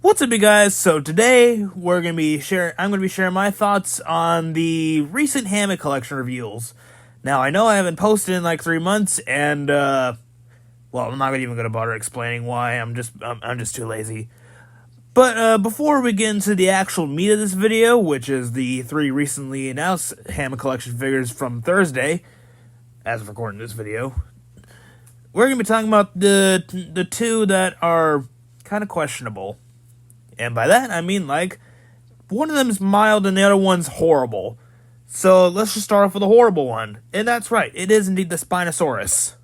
What's up, you guys? So today I'm gonna be sharing my thoughts on the recent Hammond Collection reveals. Now I know I haven't posted in like 3 months, and I'm not even gonna bother explaining why. I'm just too lazy. But before we get into the actual meat of this video, which is the 3 recently announced Hammond Collection figures from Thursday, as of recording this video, we're gonna be talking about the 2 that are kind of questionable. And by that, I mean, like, one of them is mild and the other one's horrible. So let's just start off with the horrible one. And that's right, it is indeed the Spinosaurus.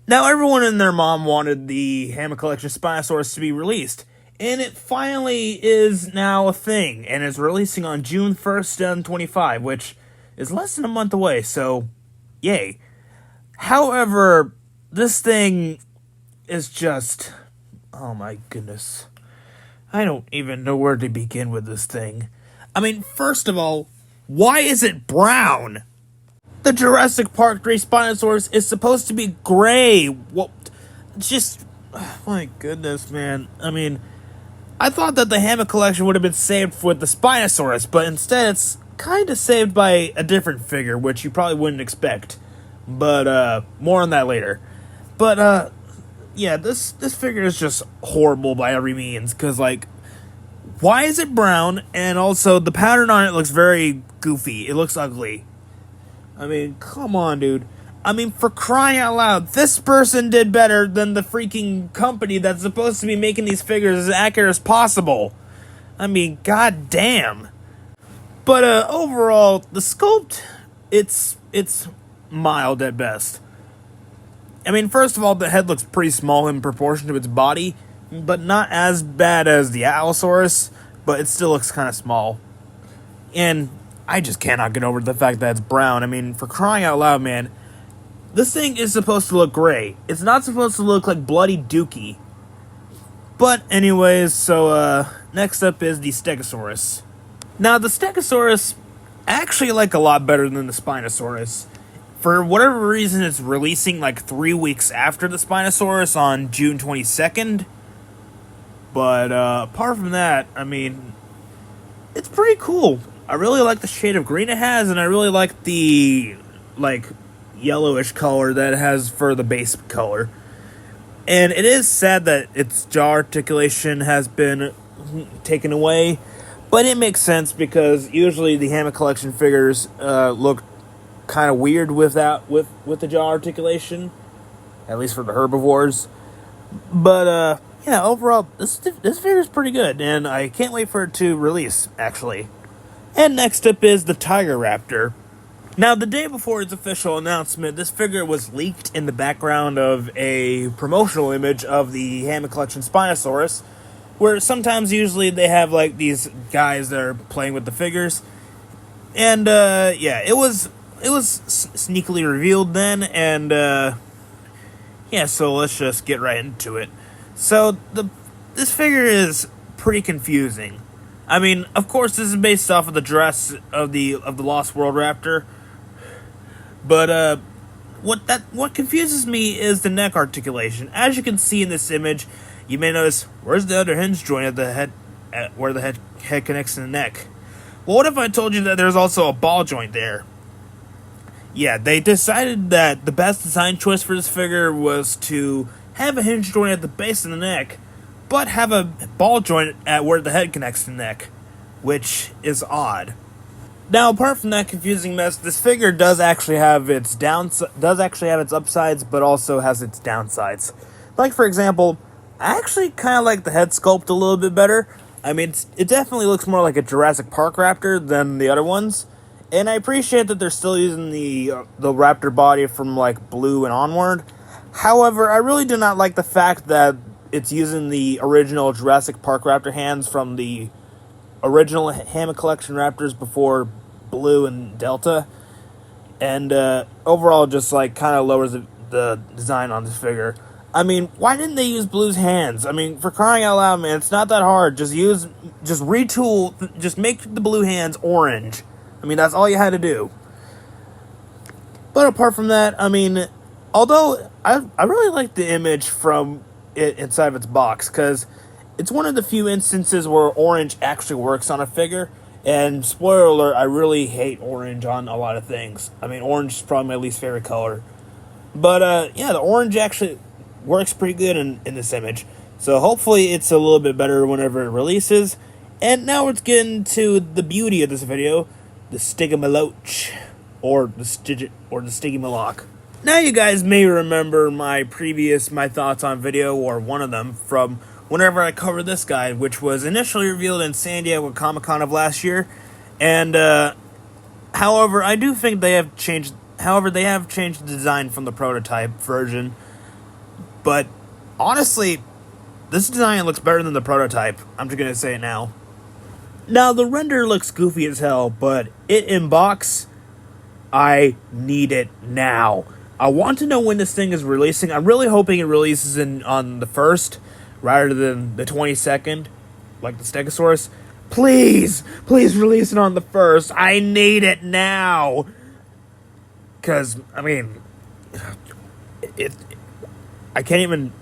Now, everyone and their mom wanted the Hammond Collection Spinosaurus to be released. And it finally is now a thing. And it's releasing on June 1st, 2025, which is less than a month away, so yay. However, this thing is just... oh my goodness. I don't even know where to begin with this thing. I mean, first of all, why is it brown? The Jurassic Park 3 Spinosaurus is supposed to be gray. What? Just... oh my goodness, man. I mean, I thought that the Hammond Collection would have been saved with the Spinosaurus, but instead it's kind of saved by a different figure, which you probably wouldn't expect. But, more on that later. But, yeah, this figure is just horrible by every means, because, like, why is it brown? And also, the pattern on it looks very goofy. It looks ugly. I mean, come on, dude. I mean, for crying out loud, this person did better than the freaking company that's supposed to be making these figures as accurate as possible. I mean, goddamn. But, overall, the sculpt, it's mild at best. I mean, first of all, the head looks pretty small in proportion to its body, but not as bad as the Allosaurus, but it still looks kind of small. And I just cannot get over the fact that it's brown. I mean, for crying out loud, man, this thing is supposed to look gray. It's not supposed to look like bloody dookie. But anyways, so next up is the Stegosaurus. Now, the Stegosaurus actually like a lot better than the Spinosaurus. For whatever reason, it's releasing like 3 weeks after the Spinosaurus on June 22nd. But apart from that, I mean, it's pretty cool. I really like the shade of green it has, and I really like the, like, yellowish color that it has for the base color. And it is sad that its jaw articulation has been taken away, but it makes sense because usually the Hammond Collection figures look kind of weird with the jaw articulation, at least for the herbivores. But yeah, overall this figure is pretty good, and I can't wait for it to release, actually. And next up is the Tiger Raptor. Now, the day before its official announcement, this figure was leaked in the background of a promotional image of the Hammond Collection Spinosaurus, where usually they have like these guys that are playing with the figures. And yeah, it was sneakily revealed then, and yeah, so let's just get right into it. So this figure is pretty confusing. I mean, of course, this is based off of the dress of the Lost World Raptor, but what confuses me is the neck articulation. As you can see in this image, you may notice, where's the other hinge joint at the head, where the head connects to the neck? Well, what if I told you that there's also a ball joint there? Yeah, they decided that the best design choice for this figure was to have a hinge joint at the base of the neck, but have a ball joint at where the head connects to the neck, which is odd. Now, apart from that confusing mess, this figure does actually have its upsides, but also has its downsides. Like, for example, I actually kind of like the head sculpt a little bit better. I mean, it definitely looks more like a Jurassic Park Raptor than the other ones. And I appreciate that they're still using the Raptor body from, like, Blue and onward. However, I really do not like the fact that it's using the original Jurassic Park Raptor hands from the original Hammond Collection Raptors before Blue and Delta. And overall, just, like, kind of lowers the design on this figure. I mean, why didn't they use Blue's hands? I mean, for crying out loud, man, it's not that hard. Just retool, just make the Blue hands orange. I mean, that's all you had to do. But apart from that, I mean, although I really like the image from it inside of its box, because it's one of the few instances where orange actually works on a figure. And spoiler alert, I really hate orange on a lot of things. I mean, orange is probably my least favorite color. But yeah, the orange actually works pretty good in this image. So hopefully it's a little bit better whenever it releases. And now let's get into the beauty of this video, the Stygimoloch, or the Stygimoloch. Now you guys may remember my thoughts on video, or one of them, from whenever I covered this guy, which was initially revealed in San Diego Comic-Con of last year. And, however, I do think they have changed the design from the prototype version. But, honestly, this design looks better than the prototype. I'm just gonna say it now. Now, the render looks goofy as hell, but it in box, I need it now. I want to know when this thing is releasing. I'm really hoping it releases on the 1st, rather than the 22nd, like the Stegosaurus. Please release it on the 1st. I need it now. Because, I mean, I can't even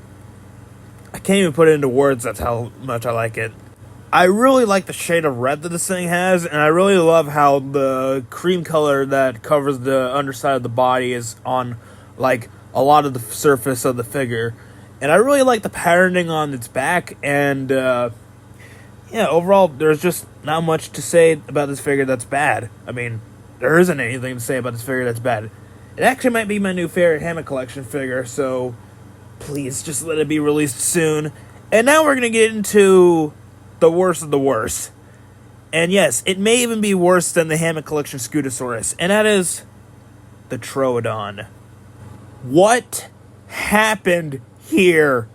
put it into words. That's how much I like it. I really like the shade of red that this thing has, and I really love how the cream color that covers the underside of the body is on, like, a lot of the surface of the figure. And I really like the patterning on its back, and, yeah, overall, there's just not much to say about this figure that's bad. I mean, there isn't anything to say about this figure that's bad. It actually might be my new favorite Hammond Collection figure, so please, just let it be released soon. And now we're going to get into the worst of the worst. And yes, it may even be worse than the Hammond Collection Stegosaurus, and that is the Troodon. What happened here?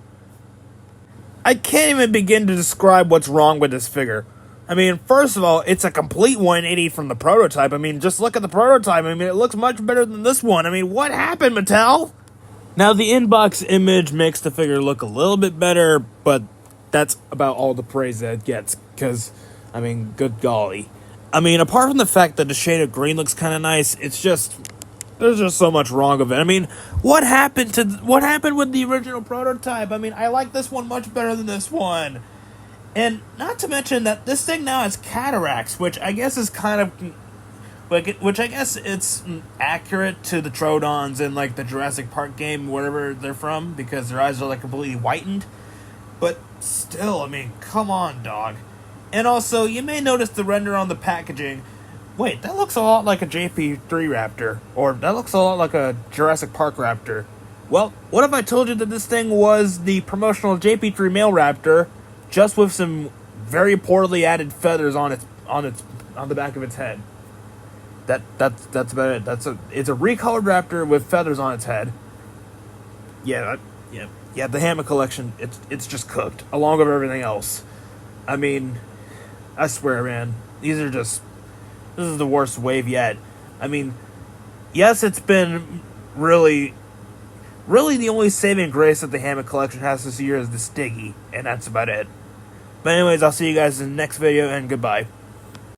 I can't even begin to describe what's wrong with this figure. I mean, first of all, it's a complete 180 from the prototype. I mean, just look at the prototype. I mean, it looks much better than this one. I mean, what happened, Mattel? Now, the inbox image makes the figure look a little bit better, but that's about all the praise that it gets, because, I mean, good golly. I mean, apart from the fact that the shade of green looks kind of nice, it's just, there's just so much wrong with it. I mean, what happened with the original prototype? I mean, I like this one much better than this one. And not to mention that this thing now has cataracts, which I guess is kind of, which I guess it's accurate to the Troodons in, like, the Jurassic Park game, wherever they're from, because their eyes are, like, completely whitened. But still, I mean, come on, dog. And also, you may notice the render on the packaging. Wait, that looks a lot like a JP3 Raptor. Or that looks a lot like a Jurassic Park Raptor. Well, what if I told you that this thing was the promotional JP3 male Raptor, just with some very poorly added feathers on the back of its head? That's about it. It's a recolored Raptor with feathers on its head. Yeah, the Hammond Collection, it's just cooked, along with everything else. I mean, I swear, man, this is the worst wave yet. I mean, yes, it's been really the only saving grace that the Hammond Collection has this year is the Stiggy, and that's about it. But anyways, I'll see you guys in the next video, and goodbye.